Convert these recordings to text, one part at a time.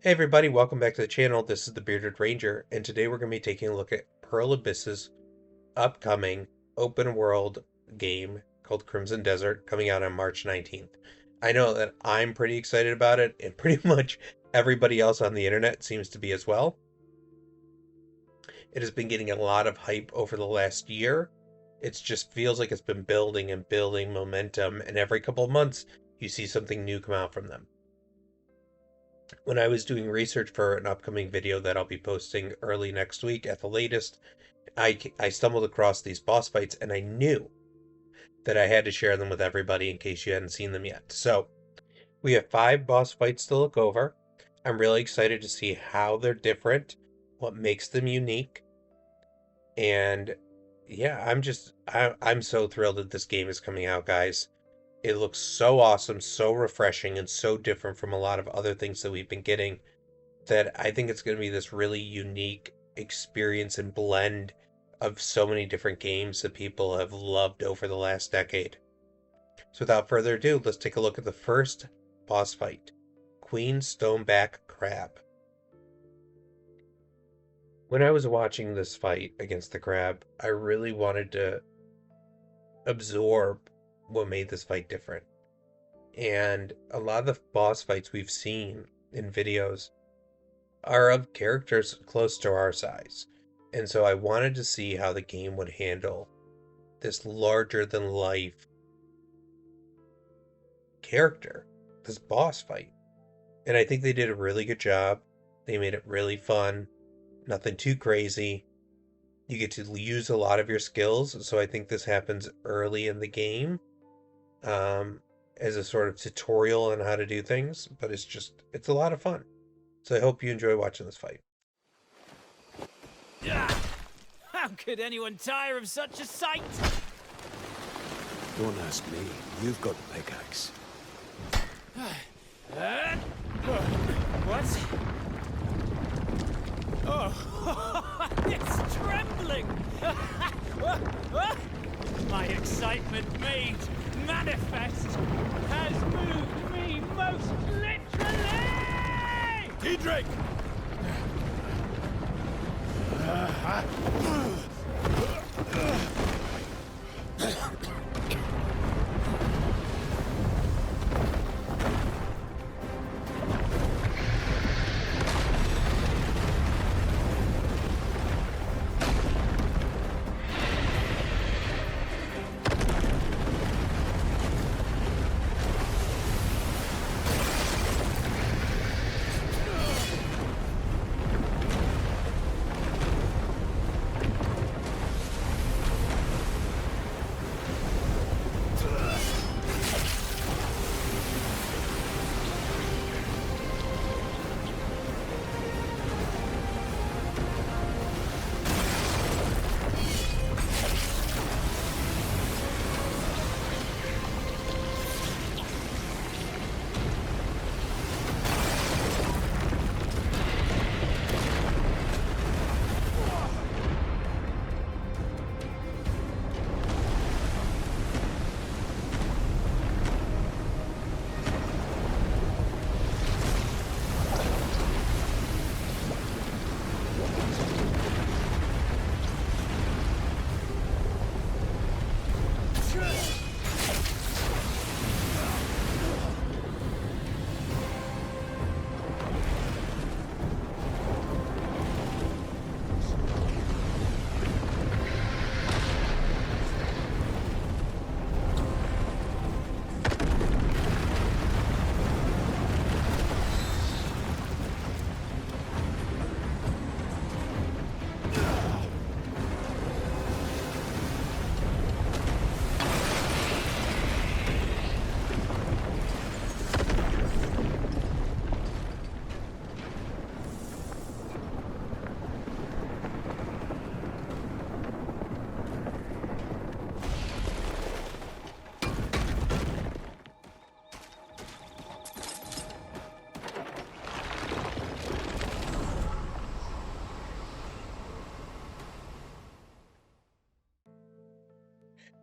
Hey everybody, welcome back to the channel. This is the Bearded Ranger, and today we're going to be taking a look at Pearl Abyss's upcoming open world game called Crimson Desert, coming out on March 19th. I know that I'm pretty excited about it, and pretty much everybody else on the internet seems to be as well. It has been getting a lot of hype over the last year. It just feels like it's been building and building momentum, and every couple of months you see something new come out from them. When I was doing research for an upcoming video that I'll be posting early next week at the latest, I stumbled across these boss fights and I knew that I had to share them with everybody in case you hadn't seen them yet. So we have 5 boss fights to look over. I'm really excited to see how they're different, what makes them unique, and yeah, I'm so thrilled that this game is coming out, guys. It looks so awesome, so refreshing, and so different from a lot of other things that we've been getting that I think it's going to be this really unique experience and blend of so many different games that people have loved over the last decade. So without further ado, let's take a look at the first boss fight, Queen Stoneback Crab. When I was watching this fight against the crab, I really wanted to absorb what made this fight different. And a lot of the boss fights we've seen in videos are of characters close to our size. And so I wanted to see how the game would handle this larger than life character, this boss fight. And I think they did a really good job. They made it really fun, nothing too crazy. You get to use a lot of your skills, so I think this happens early in the game as a sort of tutorial on how to do things, but it's a lot of fun. So I hope you enjoy watching this fight. How could anyone tire of such a sight? Don't ask me. You've got the pickaxe. What? Oh, it's trembling! My excitement made manifest has moved me most literally! Diedrich!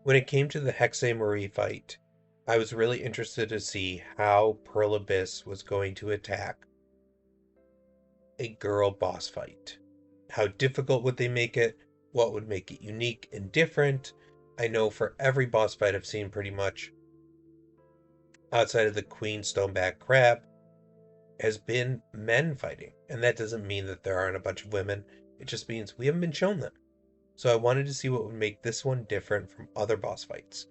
When it came to the Hexe Marie fight, I was really interested to see how Pearl Abyss was going to attack a girl boss fight. How difficult would they make it? What would make it unique and different? I know for every boss fight I've seen pretty much, outside of the Queen Stoneback Crab, has been men fighting. And that doesn't mean that there aren't a bunch of women. It just means we haven't been shown them. So I wanted to see what would make this one different from other boss fights.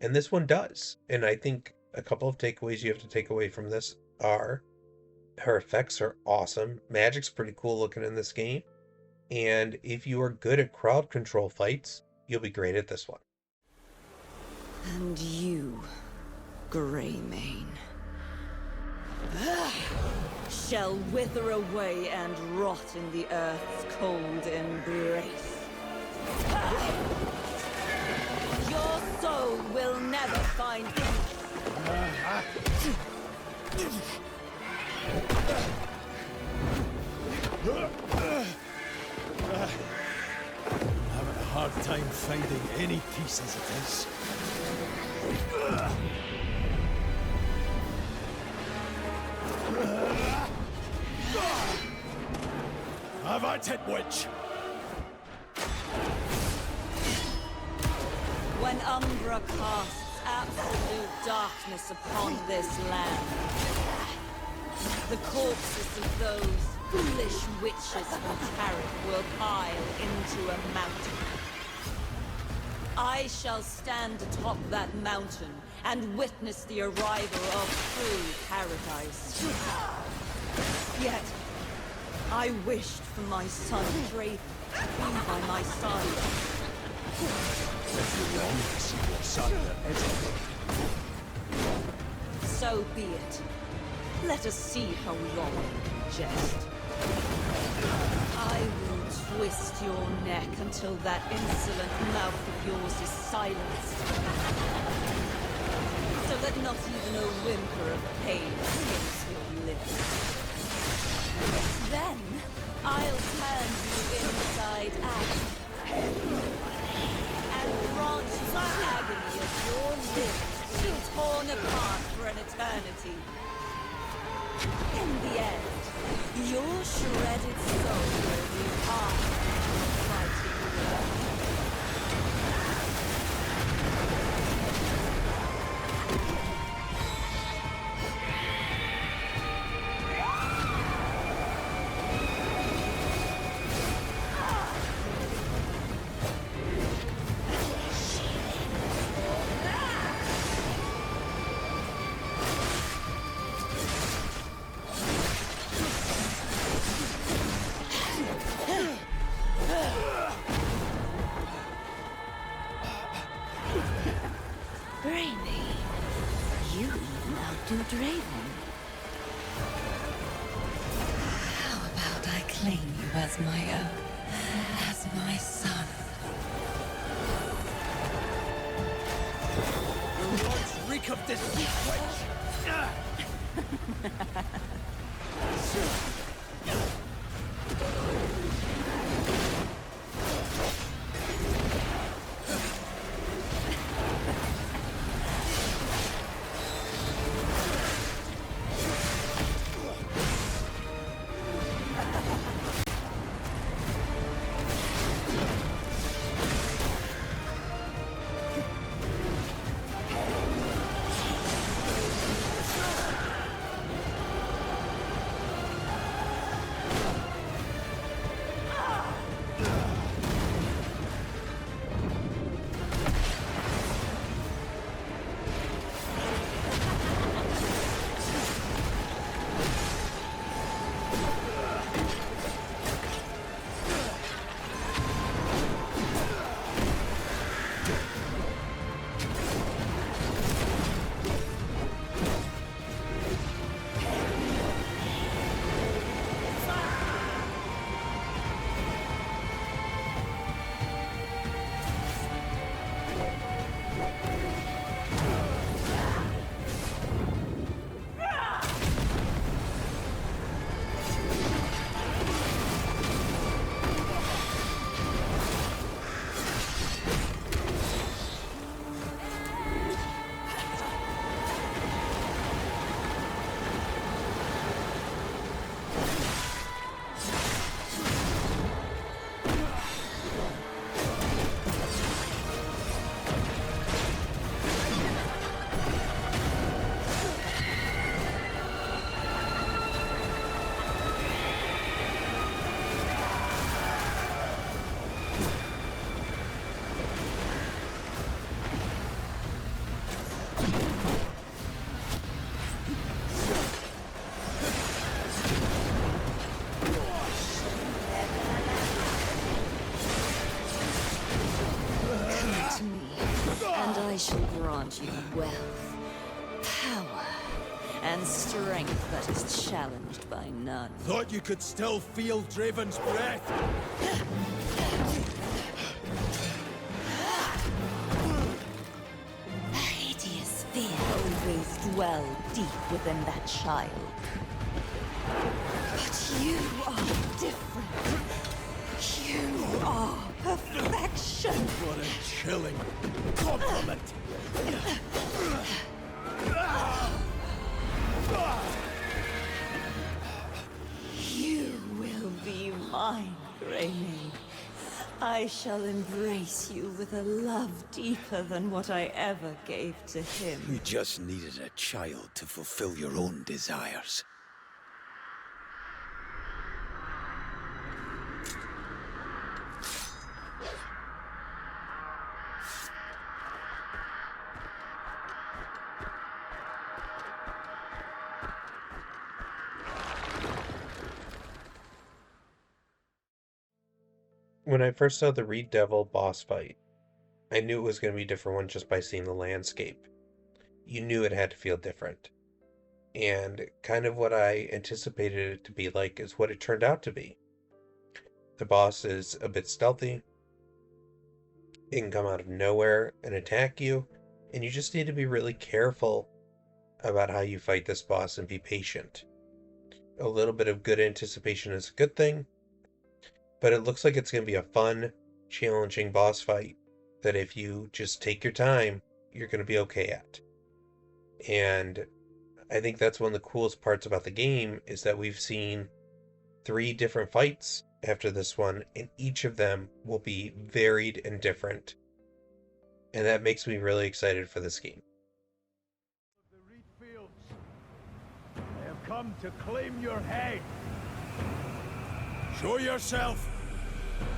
And this one does. And I think a couple of takeaways you have to take away from this are her effects are awesome. Magic's pretty cool looking in this game. And if you are good at crowd control fights, you'll be great at this one. And you, Greymane, shall wither away and rot in the earth's cold embrace. Your soul will never find peace. I'm having a hard time finding any peace as it is. Have at it, witch! When Umbra casts absolute darkness upon this land, the corpses of those foolish witches from Tarek will pile into a mountain. I shall stand atop that mountain and witness the arrival of true paradise. Yet, I wished for my son Draven to be by my side. If you long to see your son there, So be it. Let us see how long you jest. I will twist your neck until that insolent mouth of yours is silenced. So that not even a whimper of pain escapes your lips. Then, I'll turn you inside out. And grant you the agony of your limbs being torn apart for an eternity. In the end, your shredded soul will be part of the fighting world. Greymane, you even outdo Draven. How about I claim you as my own, as my son? your words reek of deceit, witch! grant you wealth, power, and strength that is challenged by none. Thought you could still feel Draven's breath? A hideous fear always dwelled deep within that child. But you are different. You are perfection. What a chilling compliment. You will be mine, Greymane. I shall embrace you with a love deeper than what I ever gave to him. You just needed a child to fulfill your own desires. When I first saw the Reed Devil boss fight, I knew it was going to be a different one just by seeing the landscape. You knew it had to feel different. And kind of what I anticipated it to be like is what it turned out to be. The boss is a bit stealthy. It can come out of nowhere and attack you, and you just need to be really careful about how you fight this boss and be patient. A little bit of good anticipation is a good thing, but it looks like it's going to be a fun, challenging boss fight that if you just take your time, you're going to be okay at. And I think that's one of the coolest parts about the game is that we've seen 3 different fights after this one, and each of them will be varied and different. And that makes me really excited for this game. The reed fields. I have come to claim your head. Show yourself,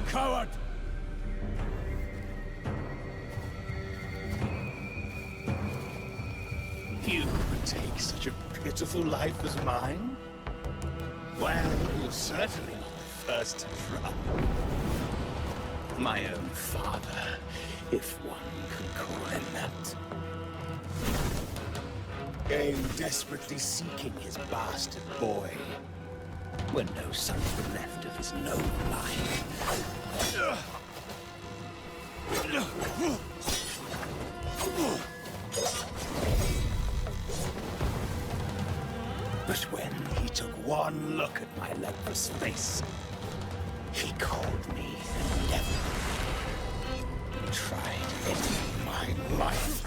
coward! You would take such a pitiful life as mine? Well, you're certainly not the first to try. My own father, if one could call him that. Came desperately seeking his bastard boy, when no sons were left of his noble line. But when he took one look at my leprous face, he called me a devil. Tried ending my life.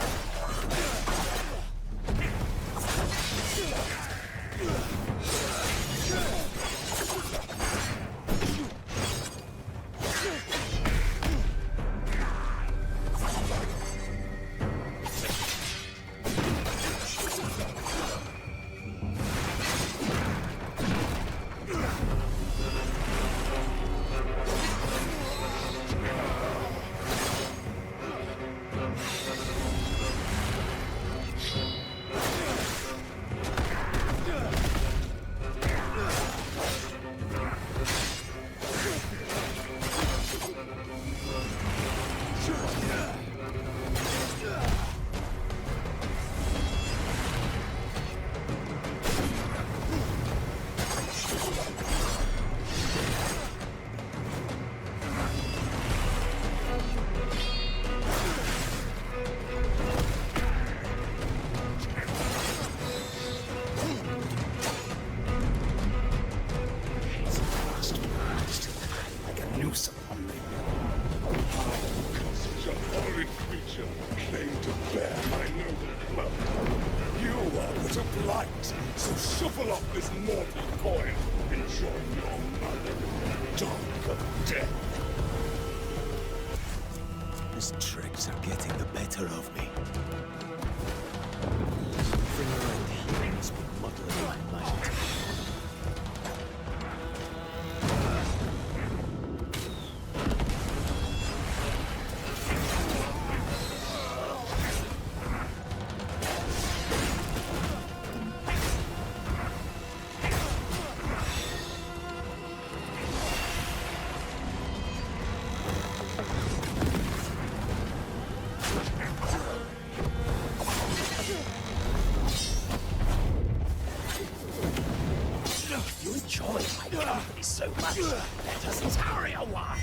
His tricks are getting the better of me. Something around here has been muddling my mind. enjoy my company so much, let us tarry a while.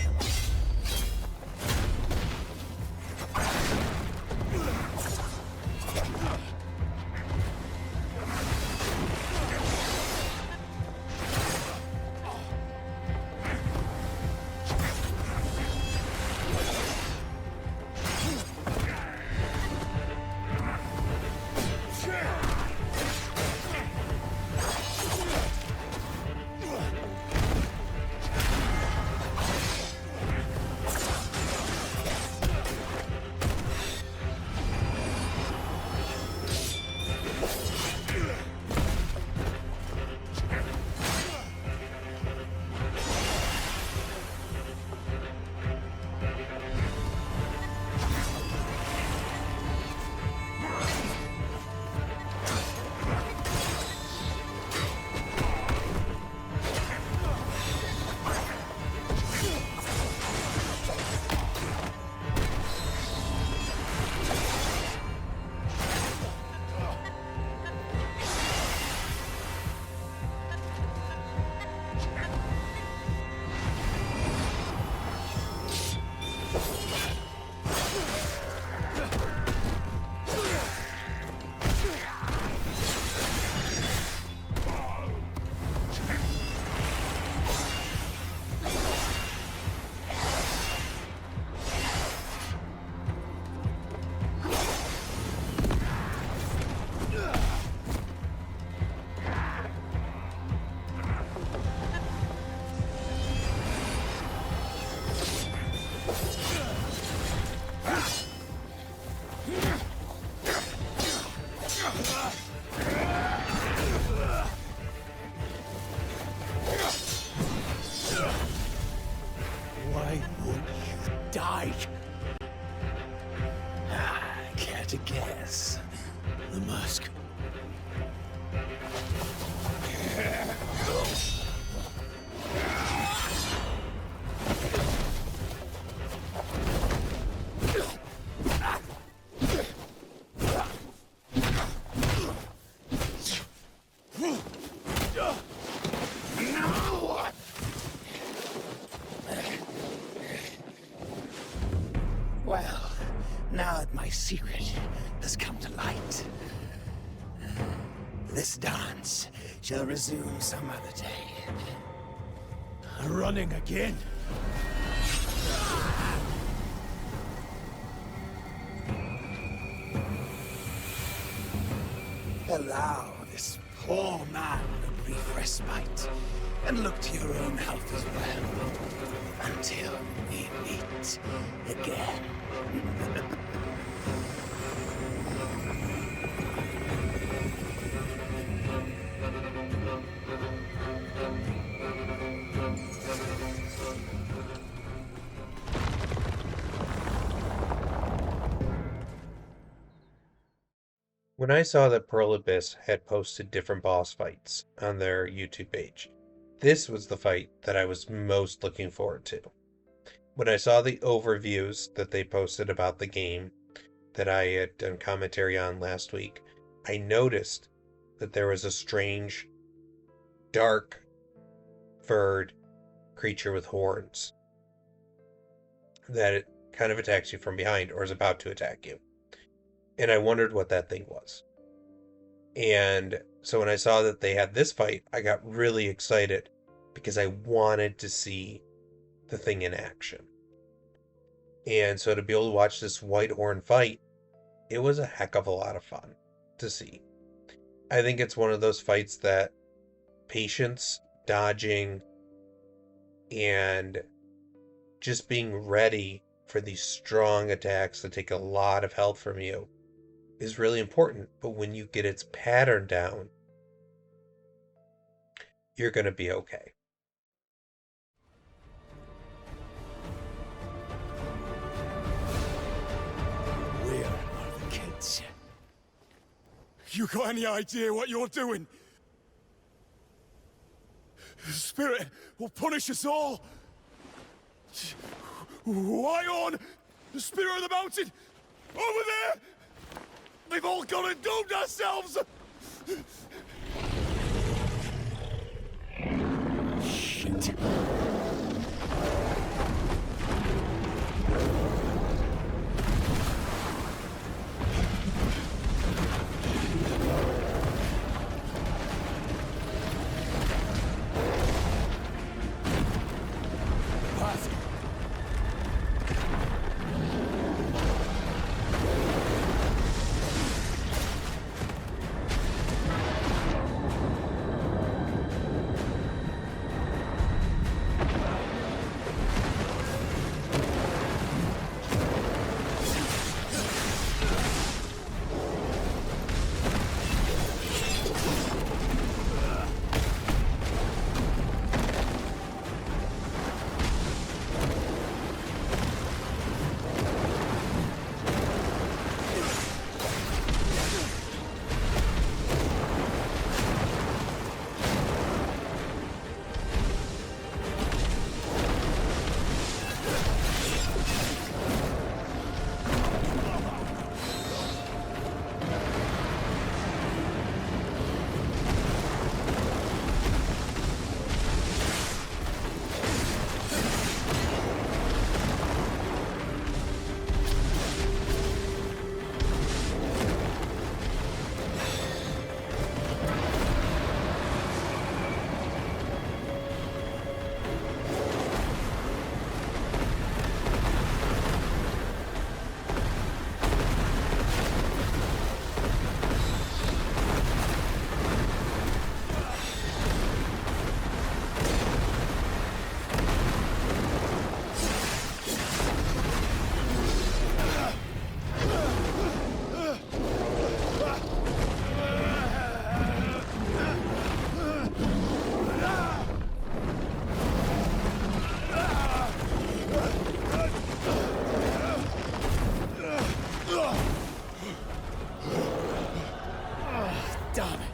Why won't you die? Care to guess? The mask. Well, now that my secret has come to light, this dance shall resume some other day. Running again. Allow this poor man a brief respite, and look to your own health as well, until we meet again. When I saw that Pearl Abyss had posted different boss fights on their YouTube page, this was the fight that I was most looking forward to. When I saw the overviews that they posted about the game that I had done commentary on last week, I noticed that there was a strange, dark, furred creature with horns that it kind of attacks you from behind or is about to attack you. And I wondered what that thing was. And so when I saw that they had this fight, I got really excited because I wanted to see the thing in action. And so to be able to watch this white horn fight, it was a heck of a lot of fun to see. I think it's one of those fights that patience, dodging, and just being ready for these strong attacks that take a lot of health from you is really important. But when you get its pattern down, you're going to be okay. Where are the kids? You got any idea what you're doing? The spirit will punish us all. Why on? The spirit of the mountain! Over there! They've all gone and doomed ourselves! Damn it!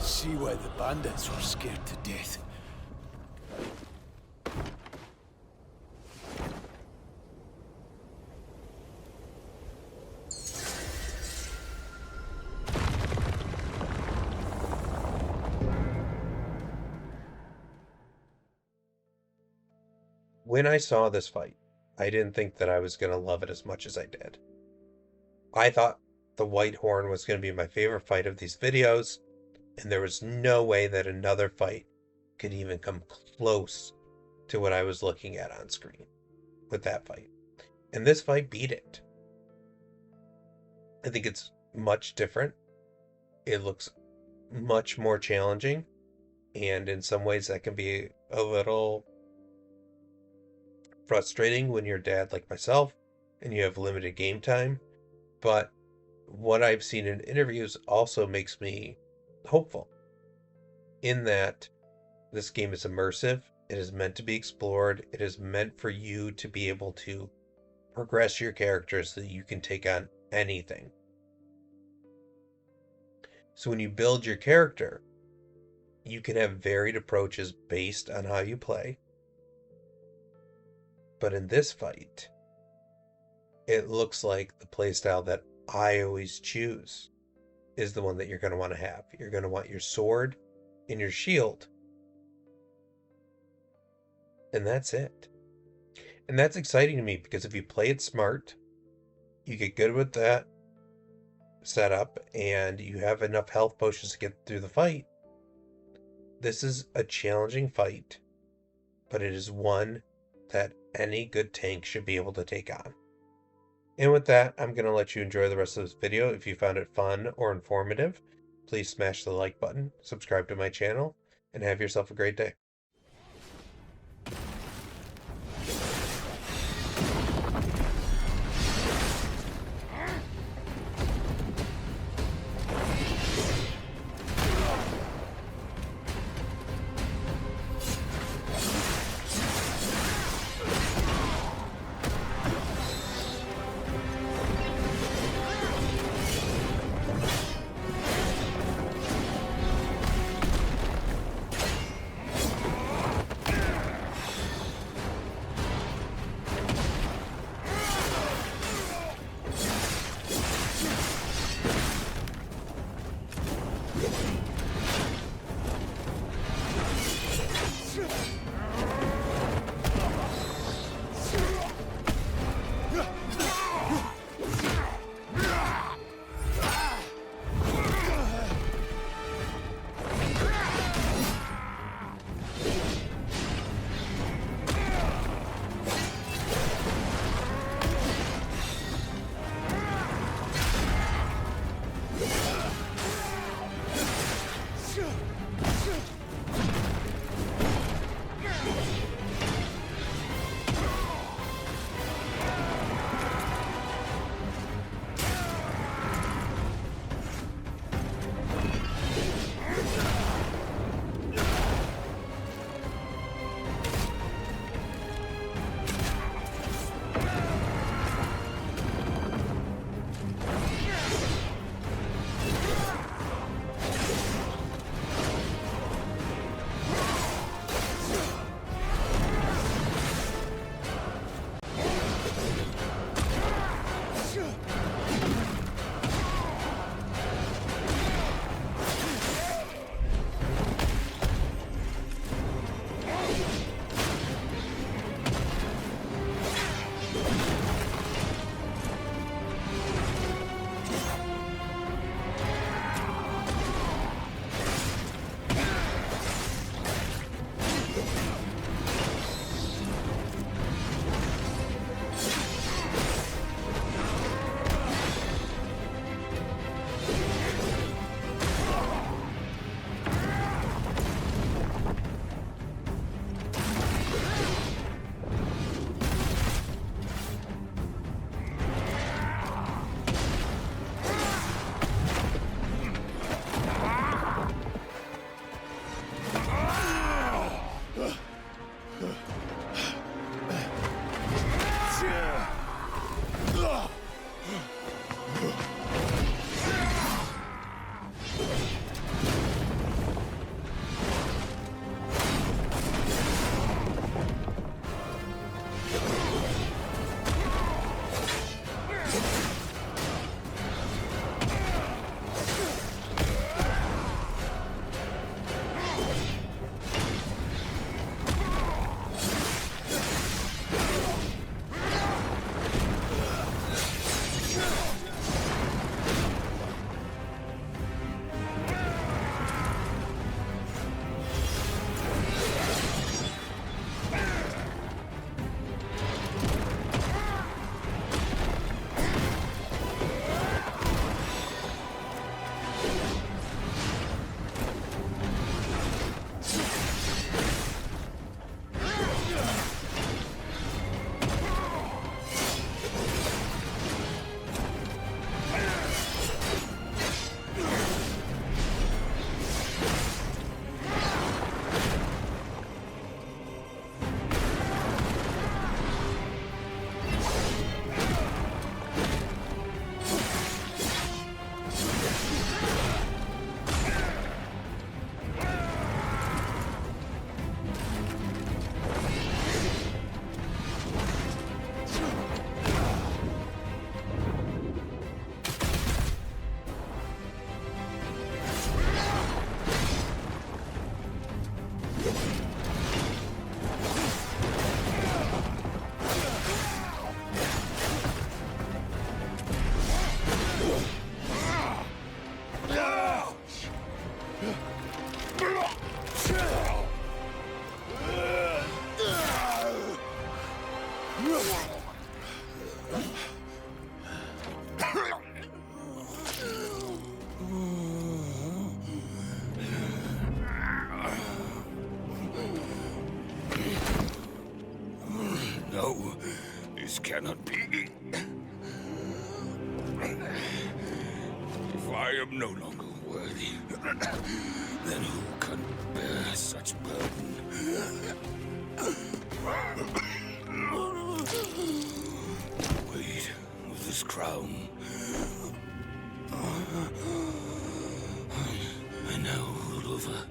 See why the bandits were scared to death. When I saw this fight, I didn't think that I was going to love it as much as I did. I thought the White Horn was going to be my favorite fight of these videos, and there was no way that another fight could even come close to what I was looking at on screen with that fight. And this fight beat it. I think it's much different. It looks much more challenging, and in some ways that can be a little frustrating when you're a dad like myself and you have limited game time. But what I've seen in interviews also makes me hopeful in that this game is immersive. It is meant to be explored. It is meant for you to be able to progress your character so that you can take on anything. So when you build your character, you can have varied approaches based on how you play. But in this fight, it looks like the playstyle that I always choose is the one that you're going to want to have. You're going to want your sword and your shield. And that's it. And that's exciting to me because if you play it smart, you get good with that setup, and you have enough health potions to get through the fight. This is a challenging fight, but it is one that any good tank should be able to take on. And with that, I'm going to let you enjoy the rest of this video. If you found it fun or informative, please smash the like button, subscribe to my channel, and have yourself a great day. I am no longer worthy, then who can bear such burden? Weight of this crown. I now rule over